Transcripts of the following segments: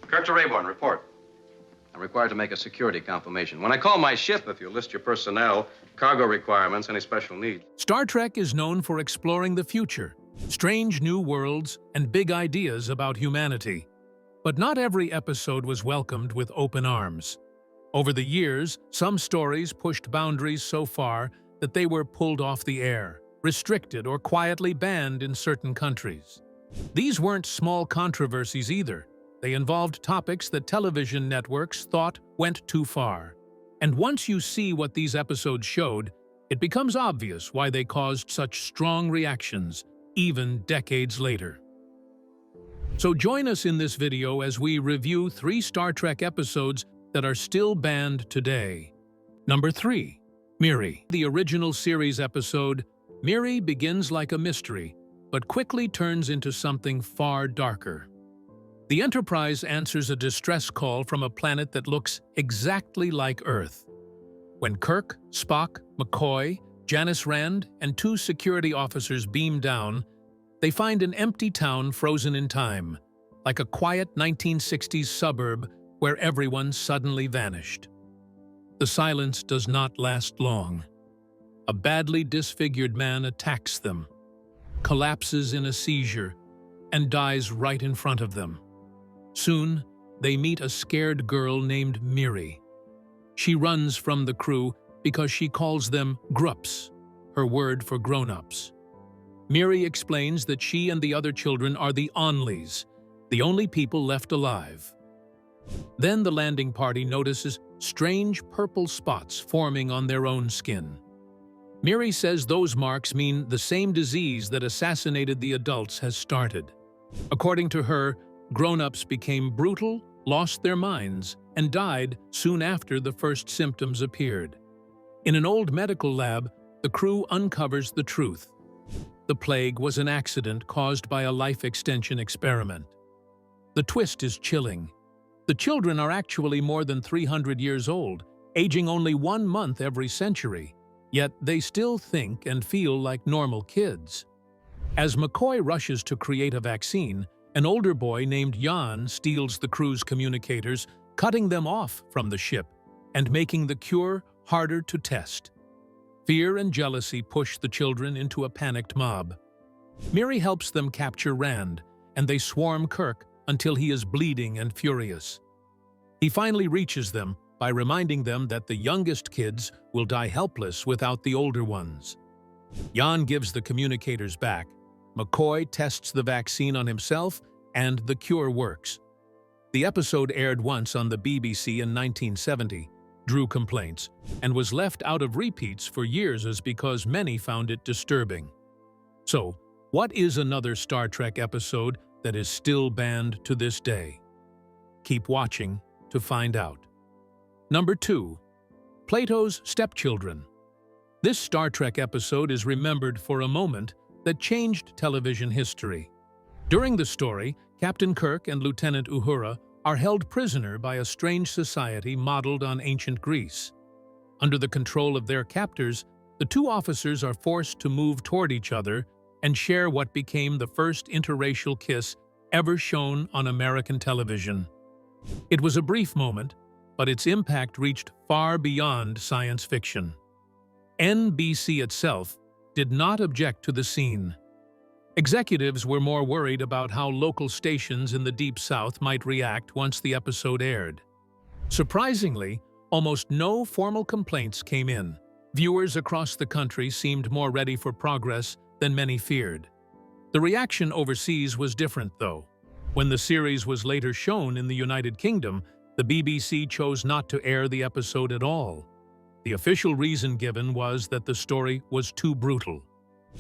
Kirk to Rayborn, report. I'm required to make a security confirmation. When I call my ship, if you list your personnel, cargo requirements, any special needs. Star Trek is known for exploring the future, strange new worlds, and big ideas about humanity. But not every episode was welcomed with open arms. Over the years, some stories pushed boundaries so far that they were pulled off the air, restricted or quietly banned in certain countries. These weren't small controversies either. They involved topics that television networks thought went too far. And once you see what these episodes showed, it becomes obvious why they caused such strong reactions, even decades later. So join us in this video as we review 3 Star Trek episodes that are still banned today. Number 3. Miri. The original series episode, Miri begins like a mystery, but quickly turns into something far darker. The Enterprise answers a distress call from a planet that looks exactly like Earth. When Kirk, Spock, McCoy, Janice Rand, and 2 security officers beam down, they find an empty town frozen in time, like a quiet 1960s suburb where everyone suddenly vanished. The silence does not last long. A badly disfigured man attacks them, collapses in a seizure, and dies right in front of them. Soon, they meet a scared girl named Miri. She runs from the crew because she calls them grups, her word for grown-ups. Miri explains that she and the other children are the onlys, the only people left alive. Then the landing party notices strange purple spots forming on their own skin. Miri says those marks mean the same disease that assassinated the adults has started. According to her, grown-ups became brutal, lost their minds, and died soon after the first symptoms appeared. In an old medical lab, the crew uncovers the truth. The plague was an accident caused by a life extension experiment. The twist is chilling. The children are actually more than 300 years old, aging only 1 month every century, yet they still think and feel like normal kids. As McCoy rushes to create a vaccine, an older boy named Jan steals the crew's communicators, cutting them off from the ship and making the cure harder to test. Fear and jealousy push the children into a panicked mob. Miri helps them capture Rand, and they swarm Kirk until he is bleeding and furious. He finally reaches them by reminding them that the youngest kids will die helpless without the older ones. Jan gives the communicators back. McCoy tests the vaccine on himself, and the cure works. The episode aired once on the BBC in 1970, drew complaints, and was left out of repeats for years because many found it disturbing. So, what is another Star Trek episode that is still banned to this day? Keep watching to find out. Number 2. Plato's Stepchildren. This Star Trek episode is remembered for a moment that changed television history. During the story, Captain Kirk and Lieutenant Uhura are held prisoner by a strange society modeled on ancient Greece. Under the control of their captors, the 2 officers are forced to move toward each other and share what became the first interracial kiss ever shown on American television. It was a brief moment, but its impact reached far beyond science fiction. NBC itself did not object to the scene. Executives were more worried about how local stations in the Deep South might react once the episode aired. Surprisingly, almost no formal complaints came in. Viewers across the country seemed more ready for progress than many feared. The reaction overseas was different, though. When the series was later shown in the United Kingdom, the BBC chose not to air the episode at all. The official reason given was that the story was too brutal.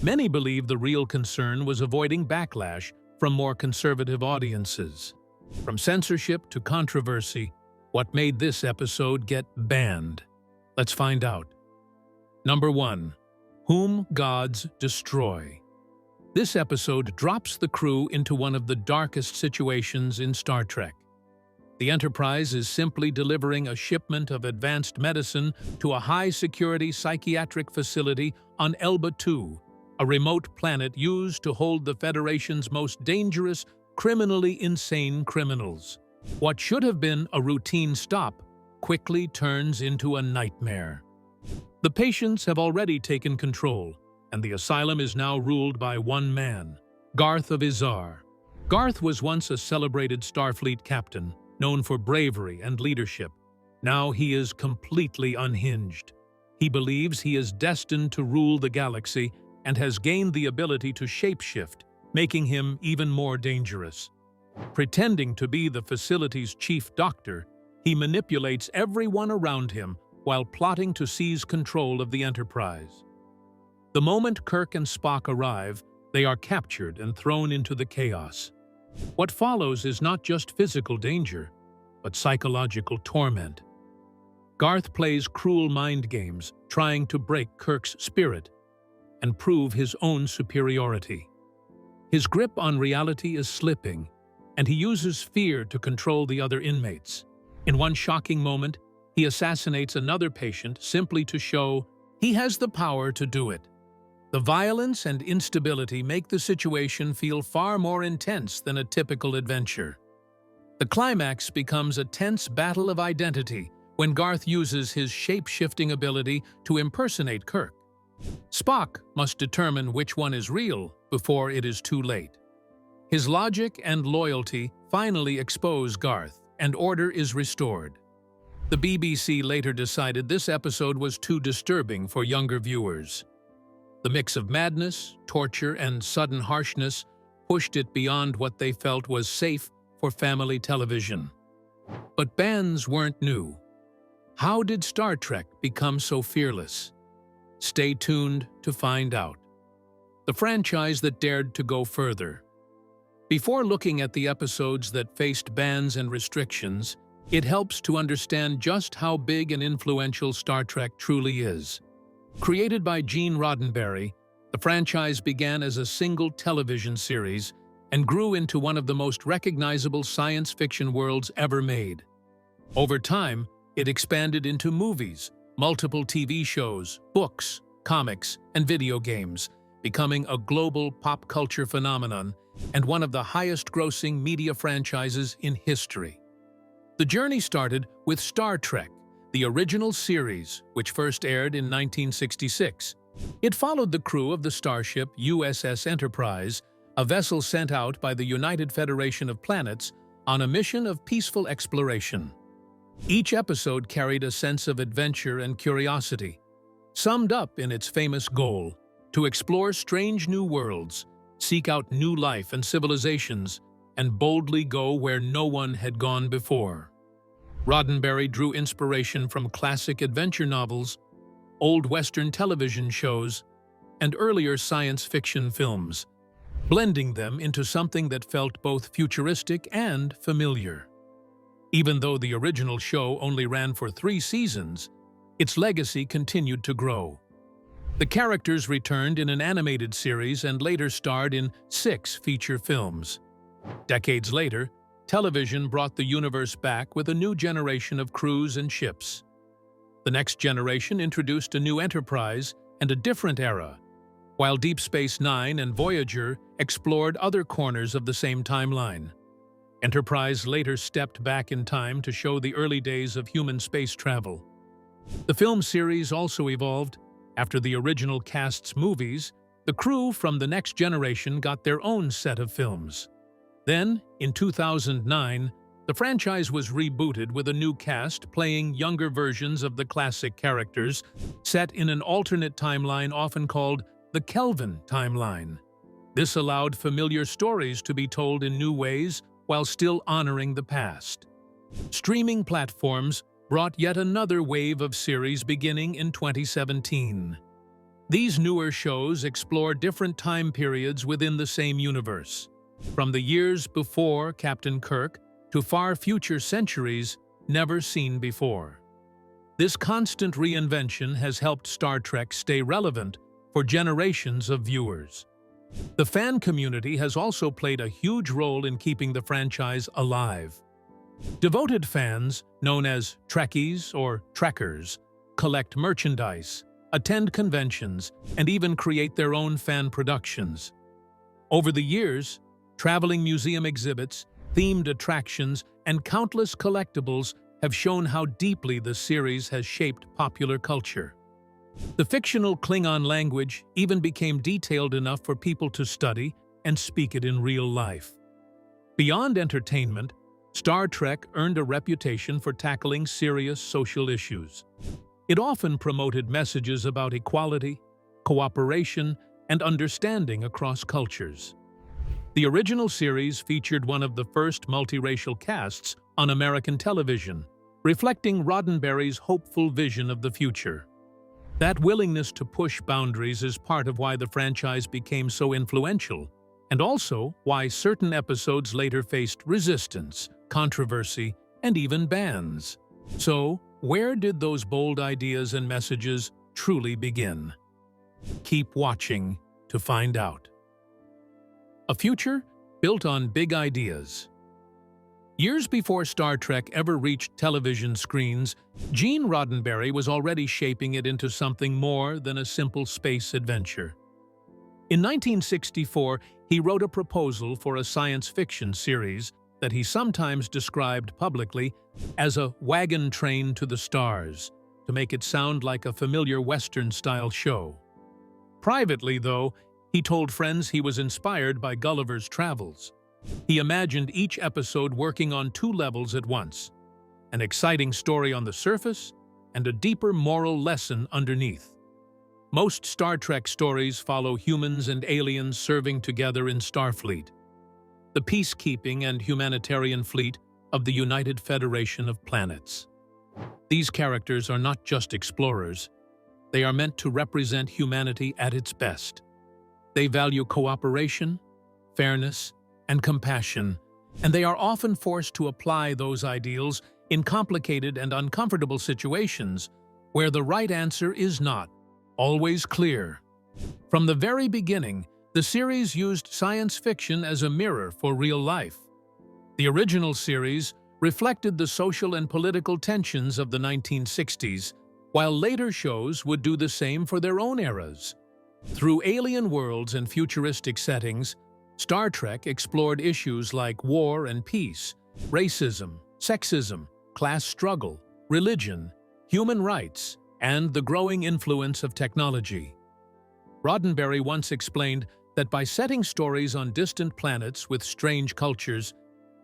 Many believe the real concern was avoiding backlash from more conservative audiences. From censorship to controversy, what made this episode get banned? Let's find out. Number 1. Whom Gods Destroy. This episode drops the crew into one of the darkest situations in Star Trek. The Enterprise is simply delivering a shipment of advanced medicine to a high-security psychiatric facility on Elba II, a remote planet used to hold the Federation's most dangerous, criminally insane criminals. What should have been a routine stop quickly turns into a nightmare. The patients have already taken control, and the asylum is now ruled by one man, Garth of Izar. Garth was once a celebrated Starfleet captain, known for bravery and leadership. Now he is completely unhinged. He believes he is destined to rule the galaxy and has gained the ability to shapeshift, making him even more dangerous. Pretending to be the facility's chief doctor, he manipulates everyone around him while plotting to seize control of the Enterprise. The moment Kirk and Spock arrive, they are captured and thrown into the chaos. What follows is not just physical danger, but psychological torment. Garth plays cruel mind games, trying to break Kirk's spirit and prove his own superiority. His grip on reality is slipping, and he uses fear to control the other inmates. In one shocking moment, he assassinates another patient simply to show he has the power to do it. The violence and instability make the situation feel far more intense than a typical adventure. The climax becomes a tense battle of identity when Garth uses his shape-shifting ability to impersonate Kirk. Spock must determine which one is real before it is too late. His logic and loyalty finally expose Garth, and order is restored. The BBC later decided this episode was too disturbing for younger viewers. The mix of madness, torture, and sudden harshness pushed it beyond what they felt was safe for family television. But bans weren't new. How did Star Trek become so fearless? Stay tuned to find out. The franchise that dared to go further. Before looking at the episodes that faced bans and restrictions, it helps to understand just how big and influential Star Trek truly is. Created by Gene Roddenberry, the franchise began as a single television series and grew into one of the most recognizable science fiction worlds ever made. Over time, it expanded into movies, multiple TV shows, books, comics, and video games, becoming a global pop culture phenomenon and one of the highest-grossing media franchises in history. The journey started with Star Trek, the original series, which first aired in 1966. It followed the crew of the starship USS Enterprise, a vessel sent out by the United Federation of Planets on a mission of peaceful exploration. Each episode carried a sense of adventure and curiosity, summed up in its famous goal: to explore strange new worlds, seek out new life and civilizations, and boldly go where no one had gone before. Roddenberry drew inspiration from classic adventure novels, old Western television shows, and earlier science fiction films, blending them into something that felt both futuristic and familiar. Even though the original show only ran for 3 seasons, its legacy continued to grow. The characters returned in an animated series and later starred in 6 feature films. Decades later, television brought the universe back with a new generation of crews and ships. The next generation introduced a new Enterprise and a different era, while Deep Space Nine and Voyager explored other corners of the same timeline. Enterprise later stepped back in time to show the early days of human space travel. The film series also evolved. After the original cast's movies, the crew from the next generation got their own set of films. Then, in 2009, the franchise was rebooted with a new cast playing younger versions of the classic characters, set in an alternate timeline often called the Kelvin timeline. This allowed familiar stories to be told in new ways while still honoring the past. Streaming platforms brought yet another wave of series beginning in 2017. These newer shows explore different time periods within the same universe, from the years before Captain Kirk to far future centuries never seen before. This constant reinvention has helped Star Trek stay relevant for generations of viewers. The fan community has also played a huge role in keeping the franchise alive. Devoted fans, known as Trekkies or Trekkers, collect merchandise, attend conventions, and even create their own fan productions. Over the years, traveling museum exhibits, themed attractions, and countless collectibles have shown how deeply the series has shaped popular culture. The fictional Klingon language even became detailed enough for people to study and speak it in real life. Beyond entertainment, Star Trek earned a reputation for tackling serious social issues. It often promoted messages about equality, cooperation, and understanding across cultures. The original series featured one of the first multiracial casts on American television, reflecting Roddenberry's hopeful vision of the future. That willingness to push boundaries is part of why the franchise became so influential, and also why certain episodes later faced resistance, controversy, and even bans. So, where did those bold ideas and messages truly begin? Keep watching to find out. A future built on big ideas. Years before Star Trek ever reached television screens, Gene Roddenberry was already shaping it into something more than a simple space adventure. In 1964, he wrote a proposal for a science fiction series that he sometimes described publicly as a wagon train to the stars, to make it sound like a familiar Western-style show. Privately, though, he told friends he was inspired by Gulliver's Travels. He imagined each episode working on two levels at once, an exciting story on the surface and a deeper moral lesson underneath. Most Star Trek stories follow humans and aliens serving together in Starfleet, the peacekeeping and humanitarian fleet of the United Federation of Planets. These characters are not just explorers. They are meant to represent humanity at its best. They value cooperation, fairness, and compassion, and they are often forced to apply those ideals in complicated and uncomfortable situations where the right answer is not always clear. From the very beginning, the series used science fiction as a mirror for real life. The original series reflected the social and political tensions of the 1960s, while later shows would do the same for their own eras. Through alien worlds and futuristic settings, Star Trek explored issues like war and peace, racism, sexism, class struggle, religion, human rights, and the growing influence of technology. Roddenberry once explained that by setting stories on distant planets with strange cultures,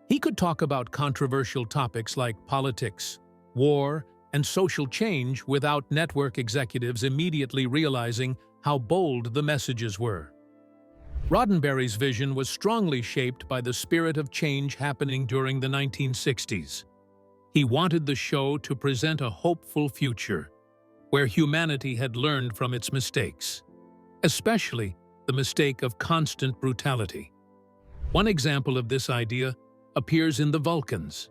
he could talk about controversial topics like politics, war, and social change without network executives immediately realizing how bold the messages were. Roddenberry's vision was strongly shaped by the spirit of change happening during the 1960s. He wanted the show to present a hopeful future, where humanity had learned from its mistakes, especially the mistake of constant brutality. One example of this idea appears in the Vulcans,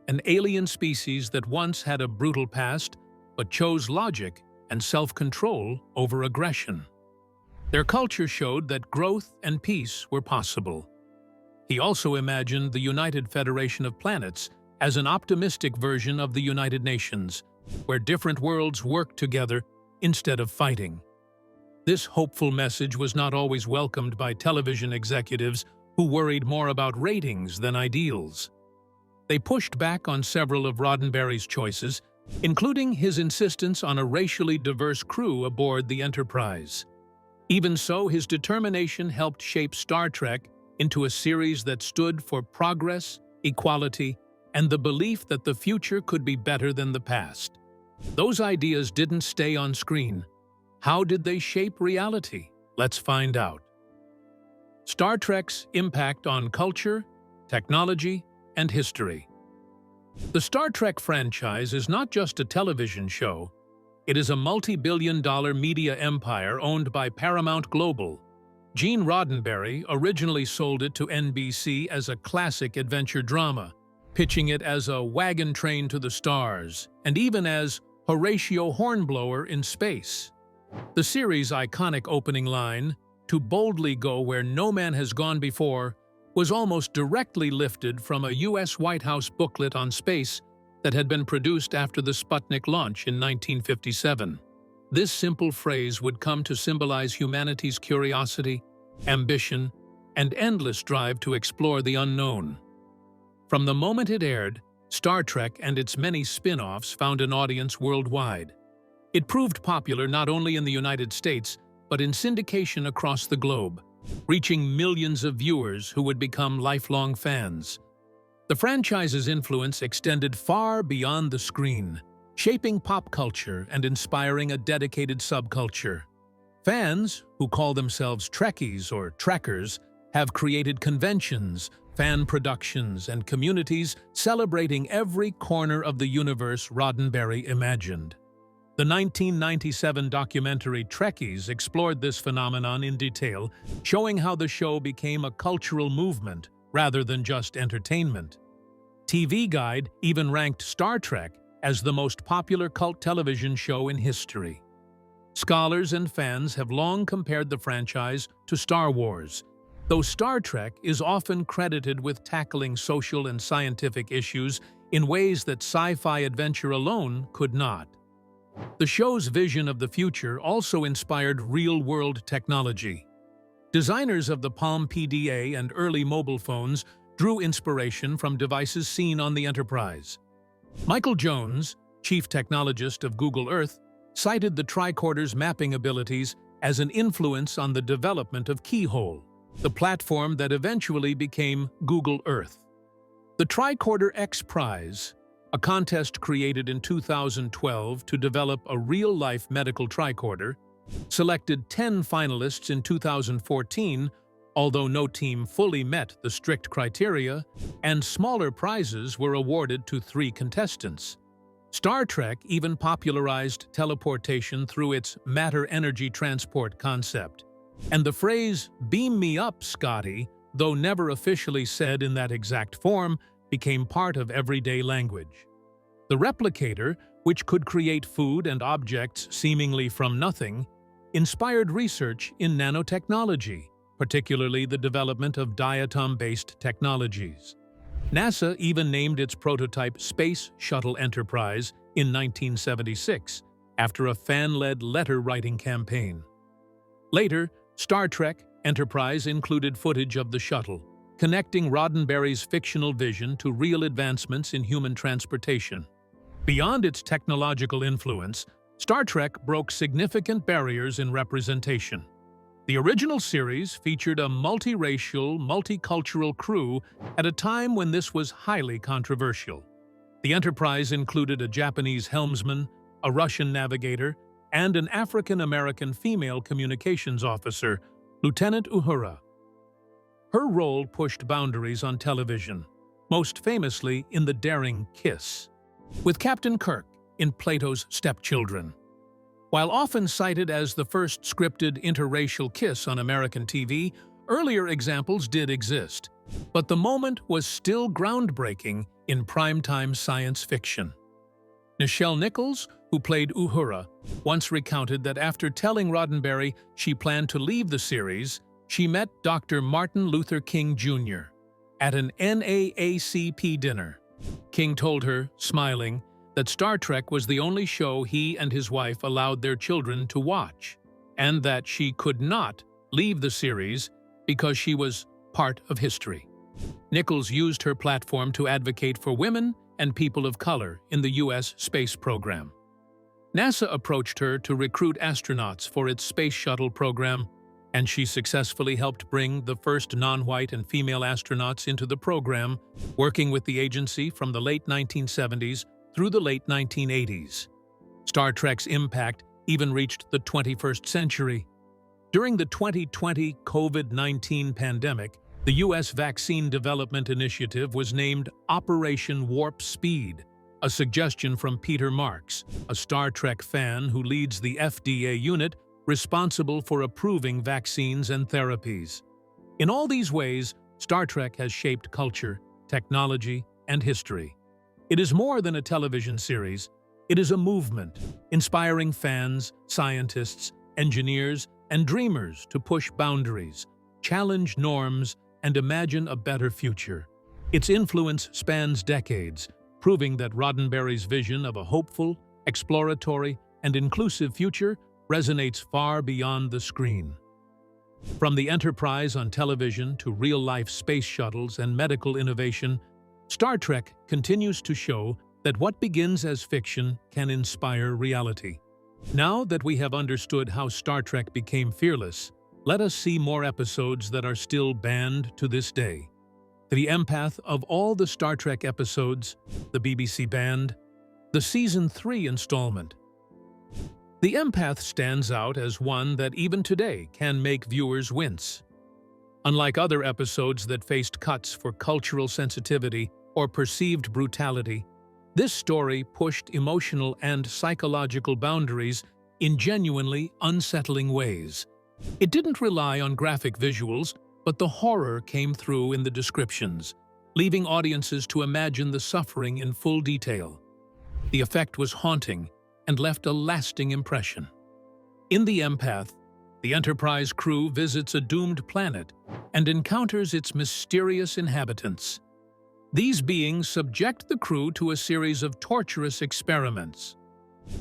an alien species that once had a brutal past but chose logic and self-control over aggression. Their culture showed that growth and peace were possible. He also imagined the United Federation of Planets as an optimistic version of the United Nations, where different worlds worked together instead of fighting. This hopeful message was not always welcomed by television executives who worried more about ratings than ideals. They pushed back on several of Roddenberry's choices, including his insistence on a racially diverse crew aboard the Enterprise. Even so, his determination helped shape Star Trek into a series that stood for progress, equality, and the belief that the future could be better than the past. Those ideas didn't stay on screen. How did they shape reality? Let's find out. Star Trek's impact on culture, technology, and history. The Star Trek franchise is not just a television show. It is a multi-billion-dollar media empire owned by Paramount Global. Gene Roddenberry originally sold it to NBC as a classic adventure drama, pitching it as a wagon train to the stars, and even as Horatio Hornblower in space. The series' iconic opening line, "To boldly go where no man has gone before," was almost directly lifted from a U.S. White House booklet on space that had been produced after the Sputnik launch in 1957. This simple phrase would come to symbolize humanity's curiosity, ambition, and endless drive to explore the unknown. From the moment it aired, Star Trek and its many spin-offs found an audience worldwide. It proved popular not only in the United States, but in syndication across the globe, reaching millions of viewers who would become lifelong fans. The franchise's influence extended far beyond the screen, shaping pop culture and inspiring a dedicated subculture. Fans, who call themselves Trekkies or Trekkers, have created conventions, fan productions, and communities celebrating every corner of the universe Roddenberry imagined. The 1997 documentary Trekkies explored this phenomenon in detail, showing how the show became a cultural movement rather than just entertainment. TV Guide even ranked Star Trek as the most popular cult television show in history. Scholars and fans have long compared the franchise to Star Wars, though Star Trek is often credited with tackling social and scientific issues in ways that sci-fi adventure alone could not. The show's vision of the future also inspired real-world technology. Designers of the Palm PDA and early mobile phones drew inspiration from devices seen on the Enterprise. Michael Jones, chief technologist of Google Earth, cited the tricorder's mapping abilities as an influence on the development of Keyhole, the platform that eventually became Google Earth. The Tricorder X Prize, a contest created in 2012 to develop a real-life medical tricorder, selected 10 finalists in 2014, although no team fully met the strict criteria, and smaller prizes were awarded to 3 contestants. Star Trek even popularized teleportation through its matter-energy transport concept, and the phrase, "Beam me up, Scotty," though never officially said in that exact form, became part of everyday language. The replicator, which could create food and objects seemingly from nothing, inspired research in nanotechnology, particularly the development of diatom-based technologies. NASA even named its prototype Space Shuttle Enterprise in 1976, after a fan-led letter-writing campaign. Later, Star Trek Enterprise included footage of the shuttle, connecting Roddenberry's fictional vision to real advancements in human transportation. Beyond its technological influence, Star Trek broke significant barriers in representation. The original series featured a multiracial, multicultural crew at a time when this was highly controversial. The Enterprise included a Japanese helmsman, a Russian navigator, and an African-American female communications officer, Lieutenant Uhura. Her role pushed boundaries on television, most famously in the daring kiss, with Captain Kirk in Plato's Stepchildren. While often cited as the first scripted interracial kiss on American TV, earlier examples did exist, but the moment was still groundbreaking in primetime science fiction. Nichelle Nichols, who played Uhura, once recounted that after telling Roddenberry she planned to leave the series, she met Dr. Martin Luther King Jr. at an NAACP dinner. King told her, smiling, that Star Trek was the only show he and his wife allowed their children to watch, and that she could not leave the series because she was part of history. Nichols used her platform to advocate for women and people of color in the U.S. space program. NASA approached her to recruit astronauts for its space shuttle program, and she successfully helped bring the first non-white and female astronauts into the program, working with the agency from the late 1970s through the late 1980s. Star Trek's impact even reached the 21st century. During the 2020 COVID-19 pandemic, the U.S. Vaccine Development Initiative was named Operation Warp Speed, a suggestion from Peter Marks, a Star Trek fan who leads the FDA unit responsible for approving vaccines and therapies. In all these ways, Star Trek has shaped culture, technology, and history. It is more than a television series. It is a movement, inspiring fans, scientists, engineers, and dreamers to push boundaries, challenge norms, and imagine a better future. Its influence spans decades, proving that Roddenberry's vision of a hopeful, exploratory, and inclusive future resonates far beyond the screen. From the Enterprise on television to real-life space shuttles and medical innovation, Star Trek continues to show that what begins as fiction can inspire reality. Now that we have understood how Star Trek became fearless, let us see more episodes that are still banned to this day. The Empath of all the Star Trek episodes, the BBC banned, the Season 3 installment. The Empath stands out as one that even today can make viewers wince. Unlike other episodes that faced cuts for cultural sensitivity or perceived brutality, this story pushed emotional and psychological boundaries in genuinely unsettling ways. It didn't rely on graphic visuals, but the horror came through in the descriptions, leaving audiences to imagine the suffering in full detail. The effect was haunting and left a lasting impression. In The Empath, the Enterprise crew visits a doomed planet and encounters its mysterious inhabitants. These beings subject the crew to a series of torturous experiments.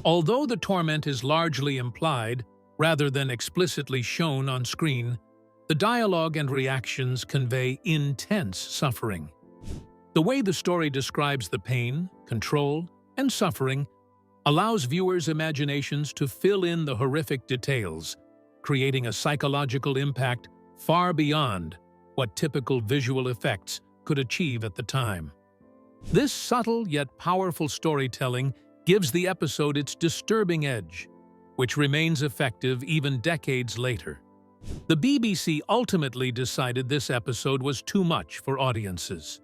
Although the torment is largely implied, rather than explicitly shown on screen, the dialogue and reactions convey intense suffering. The way the story describes the pain, control, and suffering allows viewers' imaginations to fill in the horrific details, creating a psychological impact far beyond what typical visual effects could achieve at the time. This subtle yet powerful storytelling gives the episode its disturbing edge, which remains effective even decades later. The BBC ultimately decided this episode was too much for audiences.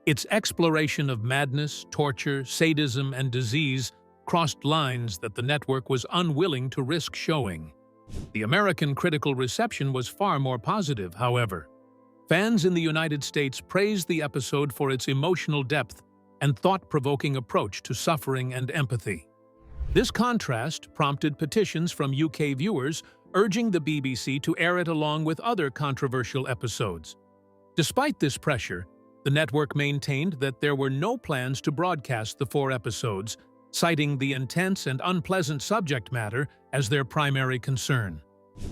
Its exploration of madness, torture, sadism, and disease crossed lines that the network was unwilling to risk showing. The American critical reception was far more positive, however. Fans in the United States praised the episode for its emotional depth and thought-provoking approach to suffering and empathy. This contrast prompted petitions from UK viewers urging the BBC to air it along with other controversial episodes. Despite this pressure, the network maintained that there were no plans to broadcast the 4 episodes, citing the intense and unpleasant subject matter as their primary concern.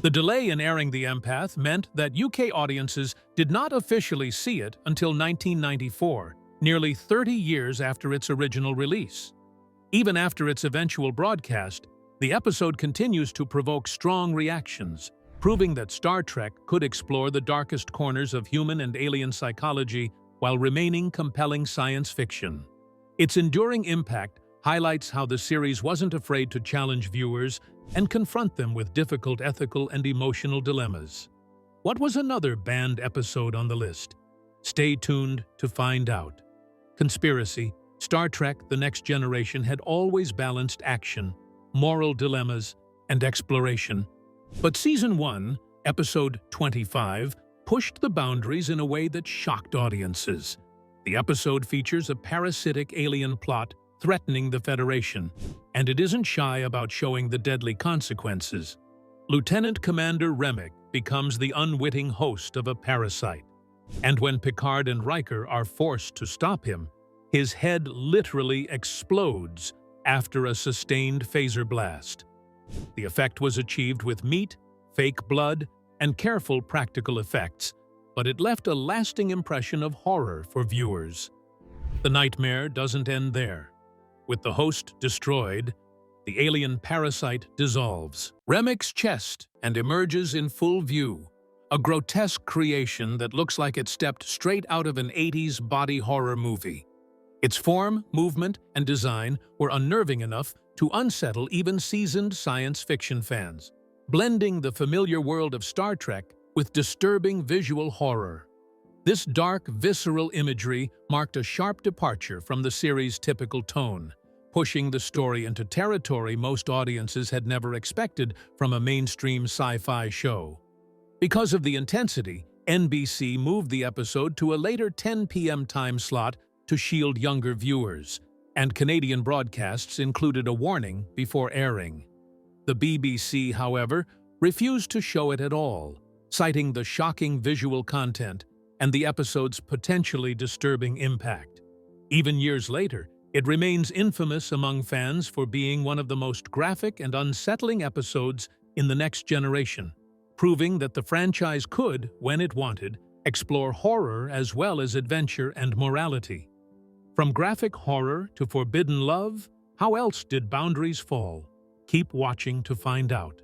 The delay in airing The Empath meant that UK audiences did not officially see it until 1994, nearly 30 years after its original release. Even after its eventual broadcast, the episode continues to provoke strong reactions, proving that Star Trek could explore the darkest corners of human and alien psychology while remaining compelling science fiction. Its enduring impact highlights how the series wasn't afraid to challenge viewers and confront them with difficult ethical and emotional dilemmas. What was another banned episode on the list? Stay tuned to find out. Conspiracy: Star Trek: The Next Generation had always balanced action, moral dilemmas, and exploration. But Season 1, Episode 25, pushed the boundaries in a way that shocked audiences. The episode features a parasitic alien plot threatening the Federation, and it isn't shy about showing the deadly consequences. Lieutenant Commander Remick becomes the unwitting host of a parasite, and when Picard and Riker are forced to stop him, his head literally explodes after a sustained phaser blast. The effect was achieved with meat, fake blood, and careful practical effects, but it left a lasting impression of horror for viewers. The nightmare doesn't end there. With the host destroyed, the alien parasite dissolves Remick's chest and emerges in full view, a grotesque creation that looks like it stepped straight out of an 80s body horror movie. Its form, movement, and design were unnerving enough to unsettle even seasoned science fiction fans, blending the familiar world of Star Trek with disturbing visual horror. This dark, visceral imagery marked a sharp departure from the series' typical tone, pushing the story into territory most audiences had never expected from a mainstream sci-fi show. Because of the intensity, NBC moved the episode to a later 10 p.m. time slot to shield younger viewers, and Canadian broadcasts included a warning before airing. The BBC, however, refused to show it at all, citing the shocking visual content and the episode's potentially disturbing impact. Even years later, it remains infamous among fans for being one of the most graphic and unsettling episodes in The Next Generation, proving that the franchise could, when it wanted, explore horror as well as adventure and morality. From graphic horror to forbidden love, how else did boundaries fall? Keep watching to find out.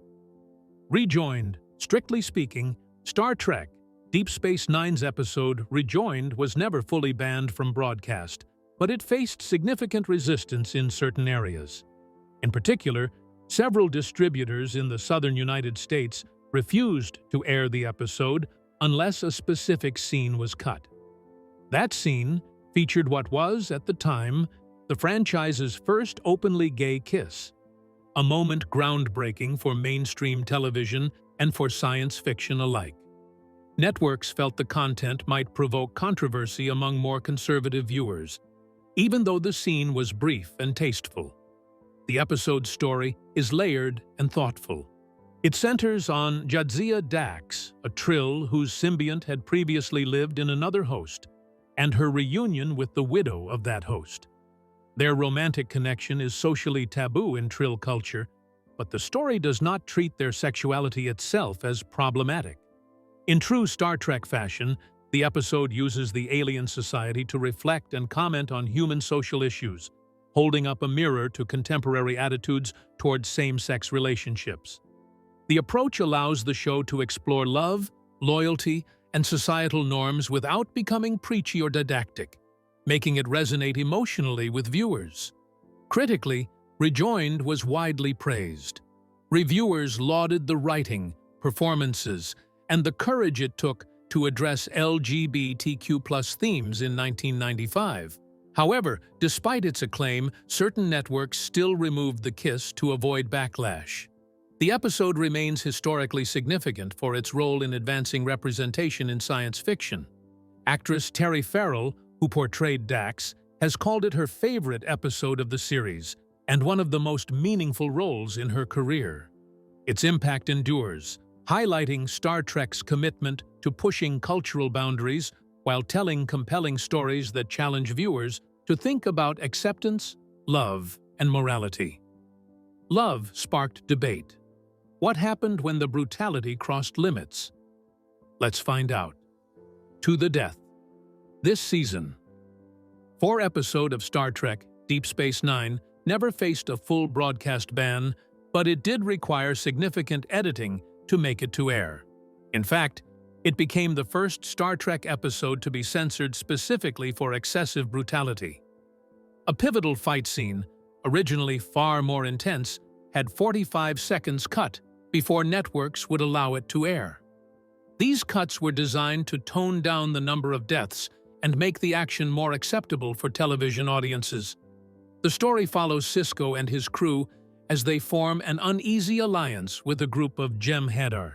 Rejoined. Strictly speaking, Star Trek Deep Space Nine's episode Rejoined was never fully banned from broadcast, but it faced significant resistance in certain areas. In particular, several distributors in the southern United States refused to air the episode unless a specific scene was cut. That scene featured what was, at the time, the franchise's first openly gay kiss, a moment groundbreaking for mainstream television and for science fiction alike. Networks felt the content might provoke controversy among more conservative viewers, even though the scene was brief and tasteful. The episode's story is layered and thoughtful. It centers on Jadzia Dax, a Trill whose symbiont had previously lived in another host, and her reunion with the widow of that host. Their romantic connection is socially taboo in Trill culture, but the story does not treat their sexuality itself as problematic. In true Star Trek fashion, the episode uses the alien society to reflect and comment on human social issues, holding up a mirror to contemporary attitudes towards same-sex relationships. The approach allows the show to explore love, loyalty, and societal norms without becoming preachy or didactic, making it resonate emotionally with viewers. Critically, Rejoined was widely praised. Reviewers lauded the writing, performances, and the courage it took to address LGBTQ+ themes in 1995. However, despite its acclaim, certain networks still removed the kiss to avoid backlash. The episode remains historically significant for its role in advancing representation in science fiction. Actress Terry Farrell, who portrayed Dax, has called it her favorite episode of the series and one of the most meaningful roles in her career. Its impact endures, highlighting Star Trek's commitment to pushing cultural boundaries while telling compelling stories that challenge viewers to think about acceptance, love, and morality. Love sparked debate. What happened when the brutality crossed limits? Let's find out. To the death. This season, 4th episode of Star Trek Deep Space Nine never faced a full broadcast ban, but it did require significant editing to make it to air. In fact, it became the first Star Trek episode to be censored specifically for excessive brutality. A pivotal fight scene, originally far more intense, had 45 seconds cut before networks would allow it to air. These cuts were designed to tone down the number of deaths and make the action more acceptable for television audiences. The story follows Sisko and his crew as they form an uneasy alliance with a group of Jem'Hadar.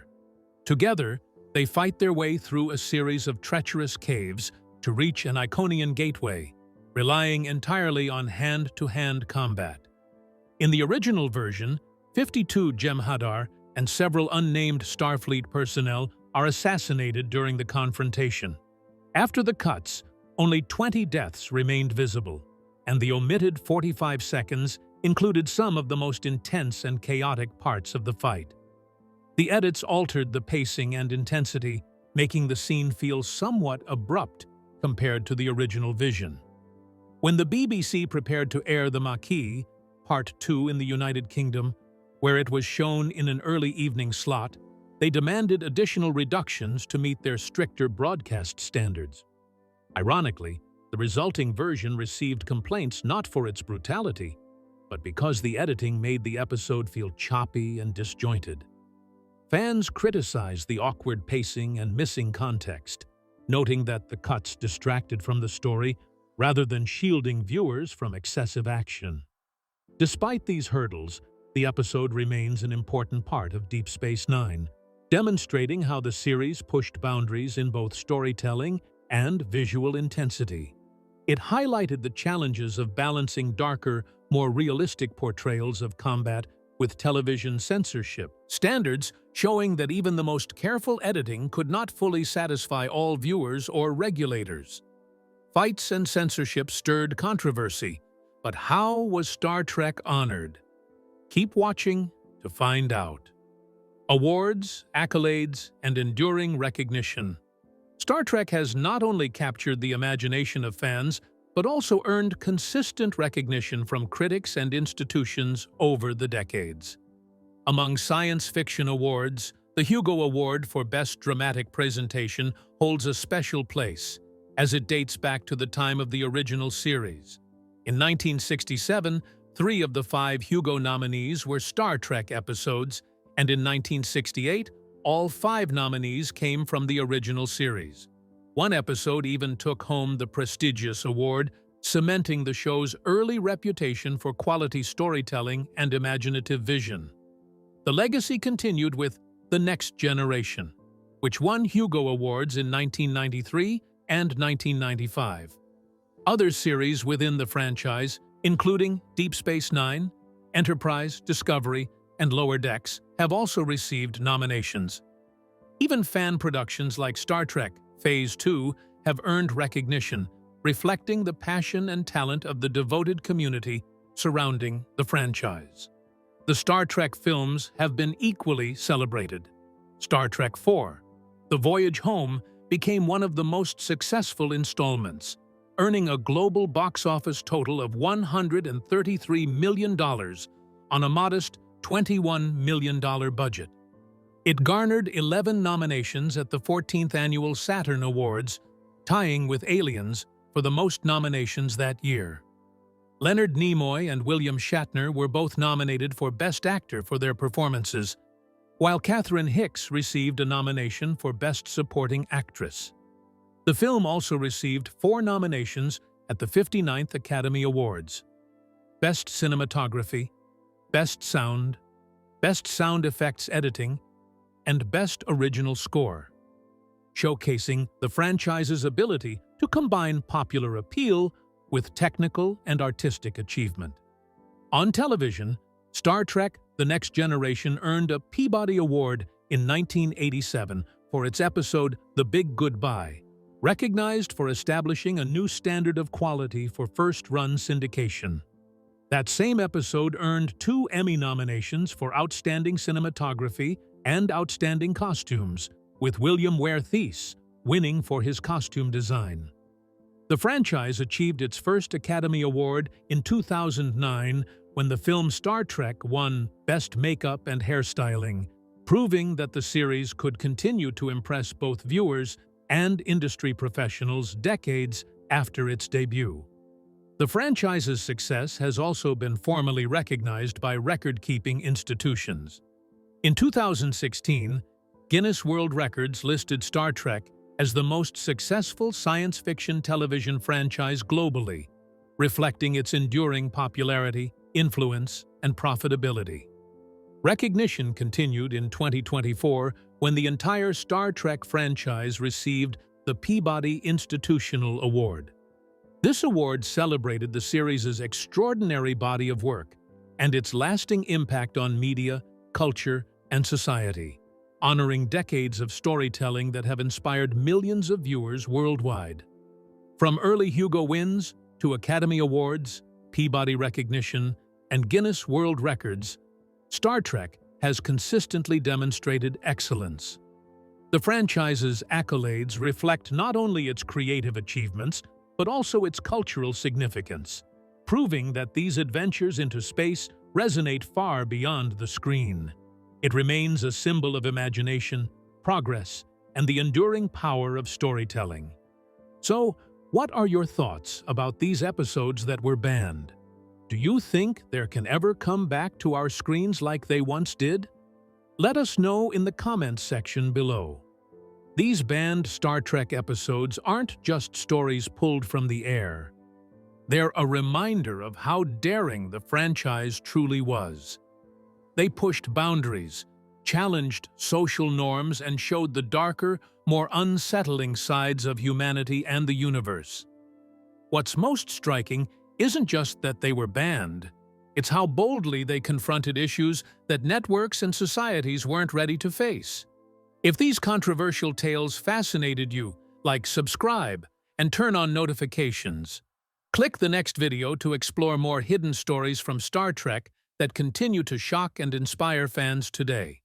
Together, they fight their way through a series of treacherous caves to reach an Iconian gateway, relying entirely on hand-to-hand combat. In the original version, 52 Jem'Hadar and several unnamed Starfleet personnel are assassinated during the confrontation. After the cuts, only 20 deaths remained visible, and the omitted 45 seconds included some of the most intense and chaotic parts of the fight. The edits altered the pacing and intensity, making the scene feel somewhat abrupt compared to the original vision. When the BBC prepared to air The Maquis, Part 2 in the United Kingdom, where it was shown in an early evening slot, they demanded additional reductions to meet their stricter broadcast standards. Ironically, the resulting version received complaints not for its brutality, but because the editing made the episode feel choppy and disjointed. Fans criticized the awkward pacing and missing context, noting that the cuts distracted from the story rather than shielding viewers from excessive action. Despite these hurdles, the episode remains an important part of Deep Space Nine, demonstrating how the series pushed boundaries in both storytelling and visual intensity. It highlighted the challenges of balancing darker, more realistic portrayals of combat with television censorship standards, showing that even the most careful editing could not fully satisfy all viewers or regulators. Fights and censorship stirred controversy, but how was Star Trek honored? Keep watching to find out. Awards, accolades, and enduring recognition. Star Trek has not only captured the imagination of fans, but also earned consistent recognition from critics and institutions over the decades. Among science fiction awards, the Hugo Award for Best Dramatic Presentation holds a special place, as it dates back to the time of the original series. In 1967, 3 of the 5 Hugo nominees were Star Trek episodes, and in 1968, all 5 nominees came from the original series. One episode even took home the prestigious award, cementing the show's early reputation for quality storytelling and imaginative vision. The legacy continued with The Next Generation, which won Hugo Awards in 1993 and 1995. Other series within the franchise, including Deep Space Nine, Enterprise, Discovery, and Lower Decks, have also received nominations. Even fan productions like Star Trek Phase 2 have earned recognition, reflecting the passion and talent of the devoted community surrounding the franchise. The Star Trek films have been equally celebrated. Star Trek IV, The Voyage Home, became one of the most successful installments, earning a global box office total of $133 million on a modest $21 million budget. It garnered 11 nominations at the 14th Annual Saturn Awards, tying with Aliens for the most nominations that year. Leonard Nimoy and William Shatner were both nominated for Best Actor for their performances, while Catherine Hicks received a nomination for Best Supporting Actress. The film also received 4 nominations at the 59th Academy Awards: Best Cinematography, Best Sound Effects Editing, and Best Original Score, showcasing the franchise's ability to combine popular appeal with technical and artistic achievement. On television, Star Trek: The Next Generation earned a Peabody Award in 1987 for its episode The Big Goodbye, recognized for establishing a new standard of quality for first-run syndication. That same episode earned 2 Emmy nominations for Outstanding Cinematography and Outstanding Costumes, with William Ware Theiss winning for his costume design. The franchise achieved its first Academy Award in 2009 when the film Star Trek won Best Makeup and Hairstyling, proving that the series could continue to impress both viewers and industry professionals decades after its debut. The franchise's success has also been formally recognized by record-keeping institutions. In 2016, Guinness World Records listed Star Trek as the most successful science fiction television franchise globally, reflecting its enduring popularity, influence, and profitability. Recognition continued in 2024 when the entire Star Trek franchise received the Peabody Institutional Award. This award celebrated the series' extraordinary body of work and its lasting impact on media, culture, and society, honoring decades of storytelling that have inspired millions of viewers worldwide. From early Hugo wins to Academy Awards, Peabody recognition, and Guinness World Records, Star Trek has consistently demonstrated excellence. The franchise's accolades reflect not only its creative achievements, but also its cultural significance, proving that these adventures into space resonate far beyond the screen. It remains a symbol of imagination, progress, and the enduring power of storytelling. So, what are your thoughts about these episodes that were banned? Do you think there can ever come back to our screens like they once did? Let us know in the comments section below. These banned Star Trek episodes aren't just stories pulled from the air. They're a reminder of how daring the franchise truly was. They pushed boundaries, challenged social norms, and showed the darker, more unsettling sides of humanity and the universe. What's most striking isn't just that they were banned, it's how boldly they confronted issues that networks and societies weren't ready to face. If these controversial tales fascinated you, subscribe, and turn on notifications. Click the next video to explore more hidden stories from Star Trek that continue to shock and inspire fans today.